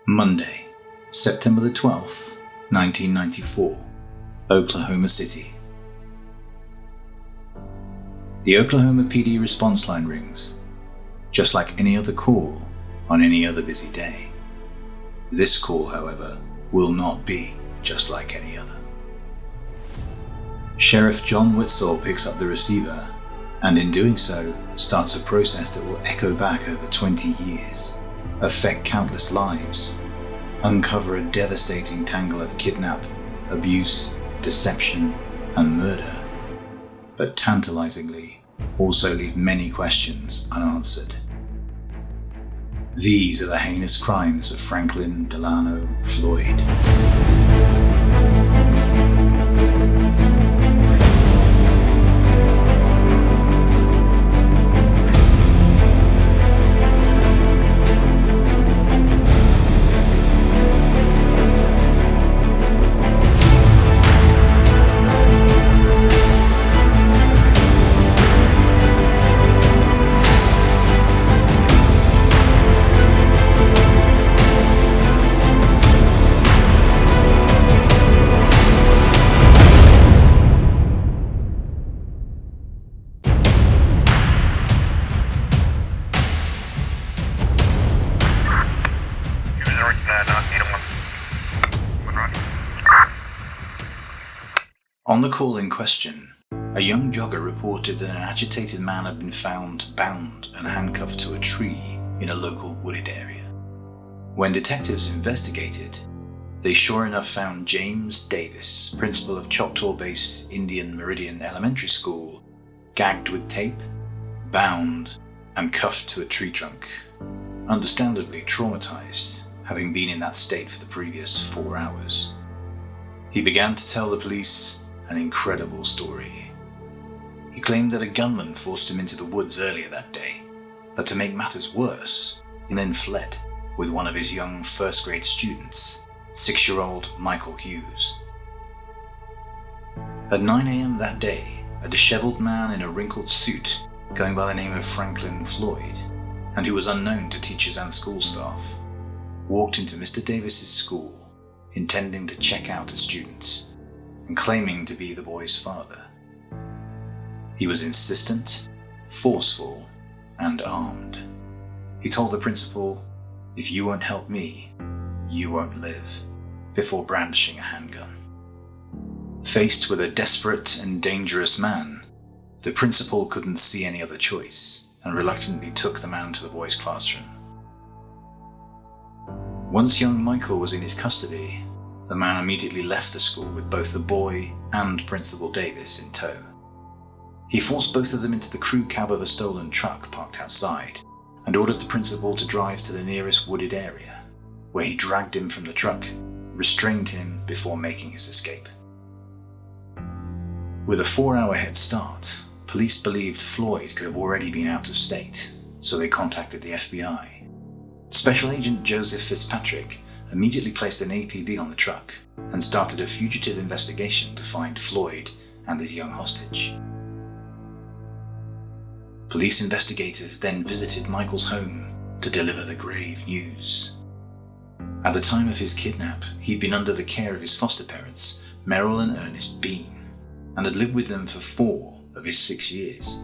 Monday, September the 12th, 1994, Oklahoma City. The Oklahoma PD response line rings, just like any other call on any other busy day. This call, however, will not be just like any other. Sheriff John Whetsel picks up the receiver, and in doing so, starts a process that will echo back over 20 years, affect countless lives, uncover a devastating tangle of kidnap, abuse, deception, and murder, but tantalisingly also leave many questions unanswered. These are the heinous crimes of Franklin Delano Floyd. On the call in question, a young jogger reported that an agitated man had been found bound and handcuffed to a tree in a local wooded area. When detectives investigated, they sure enough found James Davis, principal of Choctaw-based Indian Meridian Elementary School, gagged with tape, bound, and cuffed to a tree trunk, understandably traumatized, having been in that state for the previous 4 hours. He began to tell the police an incredible story. He claimed that a gunman forced him into the woods earlier that day, but to make matters worse, he then fled with one of his young first-grade students, 6-year-old Michael Hughes. At 9 a.m. that day, a disheveled man in a wrinkled suit, going by the name of Franklin Floyd, and who was unknown to teachers and school staff, walked into Mr. Davis's school, intending to check out a student, and claiming to be the boy's father. He was insistent, forceful, and armed. He told the principal, "If you won't help me, you won't live," before brandishing a handgun. Faced with a desperate and dangerous man, the principal couldn't see any other choice and reluctantly took the man to the boy's classroom. Once young Michael was in his custody, the man immediately left the school with both the boy and Principal Davis in tow. He forced both of them into the crew cab of a stolen truck parked outside and ordered the principal to drive to the nearest wooded area, where he dragged him from the truck, restrained him before making his escape. With a 4-hour head start, police believed Floyd could have already been out of state, so they contacted the FBI. Special Agent Joseph Fitzpatrick immediately placed an APB on the truck and started a fugitive investigation to find Floyd and his young hostage. Police investigators then visited Michael's home to deliver the grave news. At the time of his kidnap, he'd been under the care of his foster parents, Merrill and Ernest Bean, and had lived with them for 4 of his 6 years.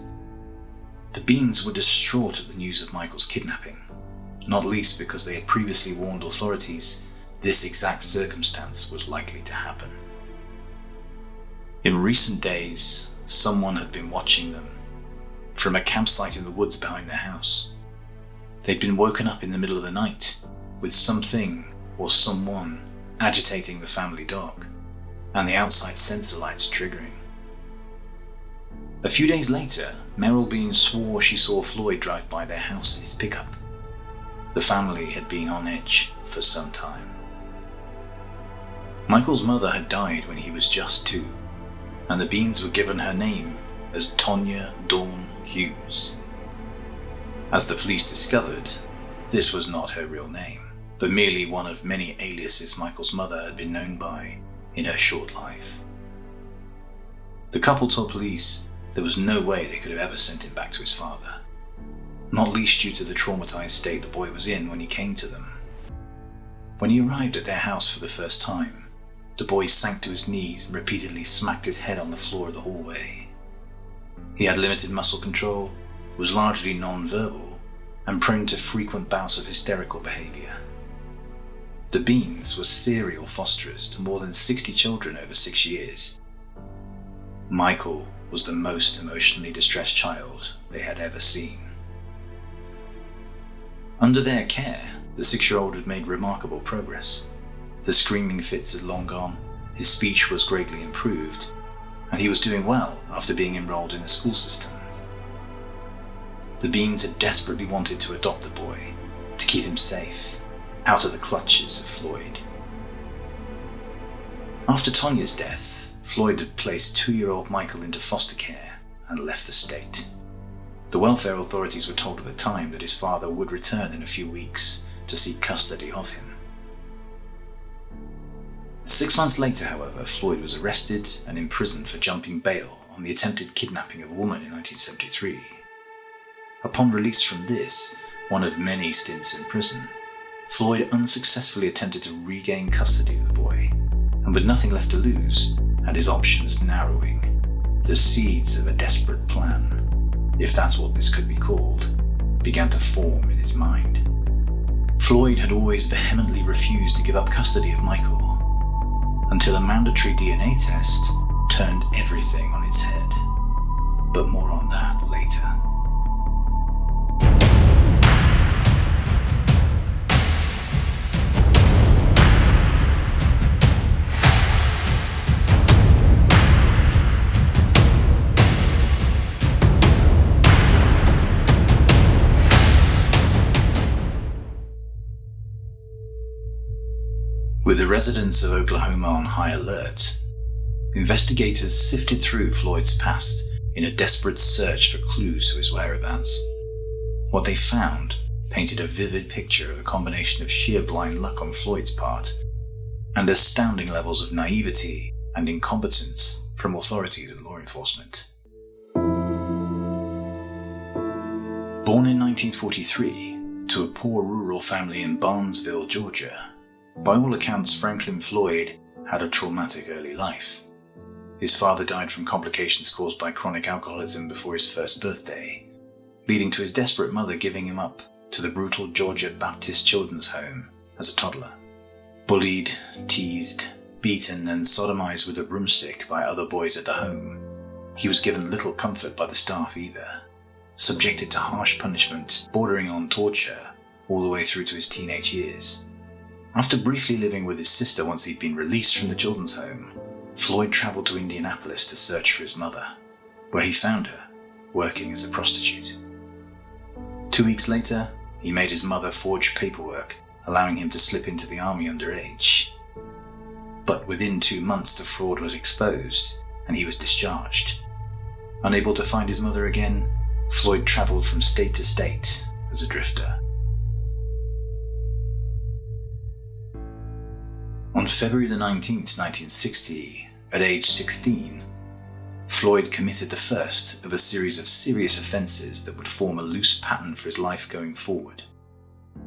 The Beans were distraught at the news of Michael's kidnapping, not least because they had previously warned authorities this exact circumstance was likely to happen. In recent days, someone had been watching them from a campsite in the woods behind their house. They'd been woken up in the middle of the night with something or someone agitating the family dog, and the outside sensor lights triggering. A few days later, Merrill Bean swore she saw Floyd drive by their house in his pickup. The family had been on edge for some time. Michael's mother had died when he was just 2, and the Beans were given her name as Tonya Dawn Hughes. As the police discovered, this was not her real name, but merely one of many aliases Michael's mother had been known by in her short life. The couple told police there was no way they could have ever sent him back to his father, not least due to the traumatized state the boy was in when he came to them. When he arrived at their house for the first time, the boy sank to his knees and repeatedly smacked his head on the floor of the hallway. He had limited muscle control, was largely non-verbal, and prone to frequent bouts of hysterical behaviour. The Beans were serial fosterers to more than 60 children over 6 years. Michael was the most emotionally distressed child they had ever seen. Under their care, the 6-year-old had made remarkable progress. The screaming fits had long gone, his speech was greatly improved, and he was doing well after being enrolled in the school system. The Beans had desperately wanted to adopt the boy, to keep him safe, out of the clutches of Floyd. After Tonya's death, Floyd had placed 2-year-old Michael into foster care and left the state. The welfare authorities were told at the time that his father would return in a few weeks to seek custody of him. 6 months later, however, Floyd was arrested and imprisoned for jumping bail on the attempted kidnapping of a woman in 1973. Upon release from this, one of many stints in prison, Floyd unsuccessfully attempted to regain custody of the boy, and with nothing left to lose, had his options narrowing. The seeds of a desperate plan, if that's what this could be called, began to form in his mind. Floyd had always vehemently refused to give up custody of Michael, until a mandatory DNA test turned everything on its head. But more on that later. With the residents of Oklahoma on high alert, investigators sifted through Floyd's past in a desperate search for clues to his whereabouts. What they found painted a vivid picture of a combination of sheer blind luck on Floyd's part and astounding levels of naivety and incompetence from authorities and law enforcement. Born in 1943 to a poor rural family in Barnesville, Georgia, by all accounts, Franklin Floyd had a traumatic early life. His father died from complications caused by chronic alcoholism before his first birthday, leading to his desperate mother giving him up to the brutal Georgia Baptist Children's Home as a toddler. Bullied, teased, beaten, and sodomized with a broomstick by other boys at the home, he was given little comfort by the staff either, subjected to harsh punishment bordering on torture all the way through to his teenage years. After briefly living with his sister once he'd been released from the children's home, Floyd travelled to Indianapolis to search for his mother, where he found her, working as a prostitute. 2 weeks later, he made his mother forge paperwork, allowing him to slip into the army underage. But within 2 months the fraud was exposed, and he was discharged. Unable to find his mother again, Floyd travelled from state to state as a drifter. On February the 19th, 1960, at age 16, Floyd committed the first of a series of serious offences that would form a loose pattern for his life going forward.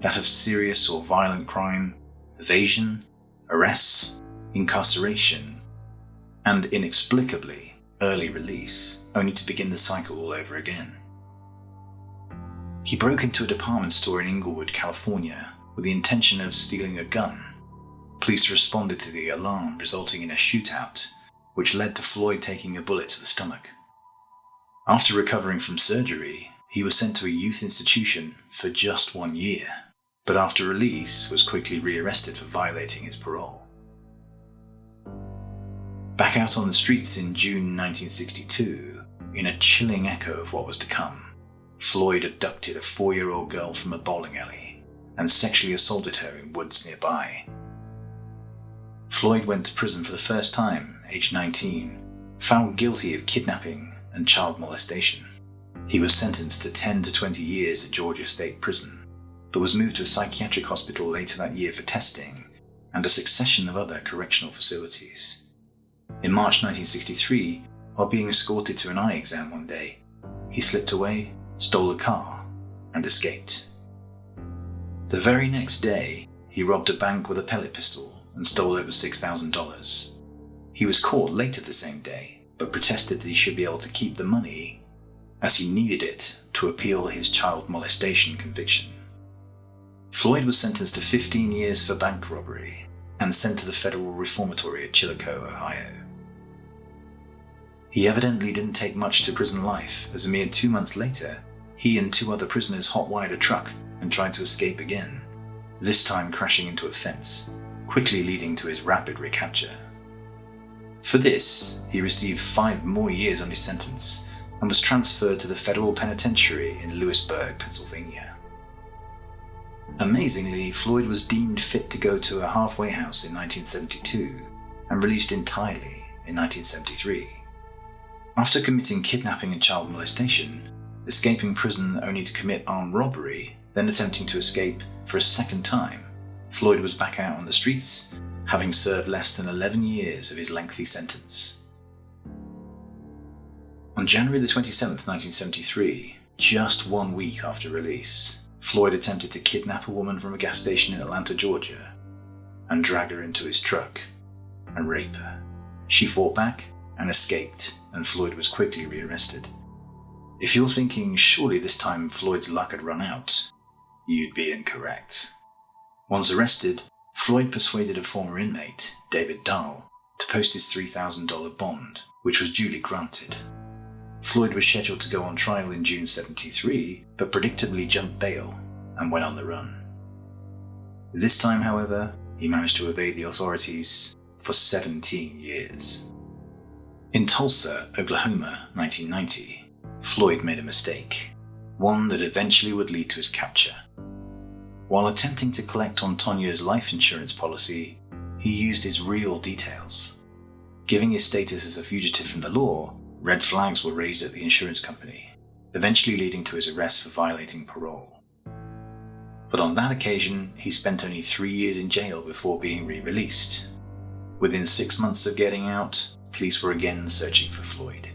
That of serious or violent crime, evasion, arrest, incarceration, and inexplicably, early release, only to begin the cycle all over again. He broke into a department store in Inglewood, California, with the intention of stealing a gun. Police responded to the alarm, resulting in a shootout, which led to Floyd taking a bullet to the stomach. After recovering from surgery, he was sent to a youth institution for just 1 year, but after release was quickly rearrested for violating his parole. Back out on the streets in June 1962, in a chilling echo of what was to come, Floyd abducted a 4-year-old girl from a bowling alley and sexually assaulted her in woods nearby. Floyd went to prison for the first time, aged 19, found guilty of kidnapping and child molestation. He was sentenced to 10 to 20 years at Georgia State Prison, but was moved to a psychiatric hospital later that year for testing and a succession of other correctional facilities. In March 1963, while being escorted to an eye exam one day, he slipped away, stole a car, and escaped. The very next day, he robbed a bank with a pellet pistol and stole over $6,000. He was caught later the same day, but protested that he should be able to keep the money as he needed it to appeal his child molestation conviction. Floyd was sentenced to 15 years for bank robbery and sent to the Federal Reformatory at Chillicothe, Ohio. He evidently didn't take much to prison life, as a mere 2 months later, he and 2 other prisoners hot-wired a truck and tried to escape again, this time crashing into a fence, quickly leading to his rapid recapture. For this, he received 5 more years on his sentence and was transferred to the Federal Penitentiary in Lewisburg, Pennsylvania. Amazingly, Floyd was deemed fit to go to a halfway house in 1972 and released entirely in 1973. After committing kidnapping and child molestation, escaping prison only to commit armed robbery, then attempting to escape for a second time, Floyd was back out on the streets, having served less than 11 years of his lengthy sentence. On January the 27th, 1973, just 1 week after release, Floyd attempted to kidnap a woman from a gas station in Atlanta, Georgia, and drag her into his truck and rape her. She fought back and escaped, and Floyd was quickly rearrested. If you're thinking surely this time Floyd's luck had run out, you'd be incorrect. Once arrested, Floyd persuaded a former inmate, David Dahl, to post his $3,000 bond, which was duly granted. Floyd was scheduled to go on trial in June 1973, but predictably jumped bail and went on the run. This time, however, he managed to evade the authorities for 17 years. In Tulsa, Oklahoma, 1990, Floyd made a mistake, one that eventually would lead to his capture. While attempting to collect on Tonya's life insurance policy, he used his real details. Giving his status as a fugitive from the law, red flags were raised at the insurance company, eventually leading to his arrest for violating parole. But on that occasion, he spent only 3 years in jail before being re-released. Within 6 months of getting out, police were again searching for Floyd,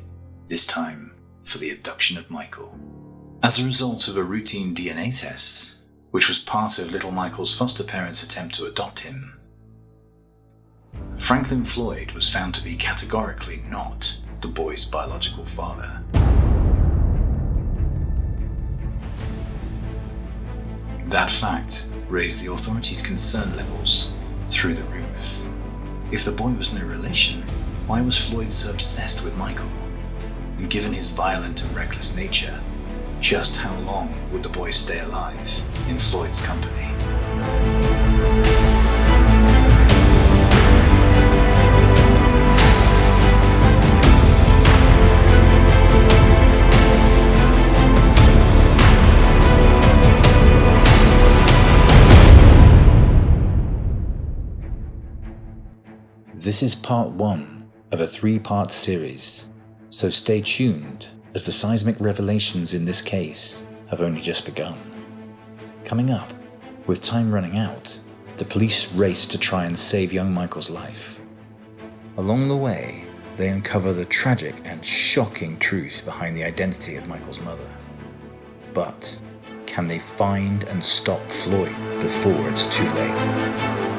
this time for the abduction of Michael. As a result of a routine DNA test, which was part of little Michael's foster parents' attempt to adopt him, Franklin Floyd was found to be categorically not the boy's biological father. That fact raised the authorities' concern levels through the roof. If the boy was no relation, why was Floyd so obsessed with Michael? And given his violent and reckless nature, just how long would the boy stay alive in Floyd's company? This is part 1 of a 3-part series, so stay tuned as the seismic revelations in this case have only just begun. Coming up, with time running out, the police race to try and save young Michael's life. Along the way, they uncover the tragic and shocking truth behind the identity of Michael's mother. But can they find and stop Floyd before it's too late?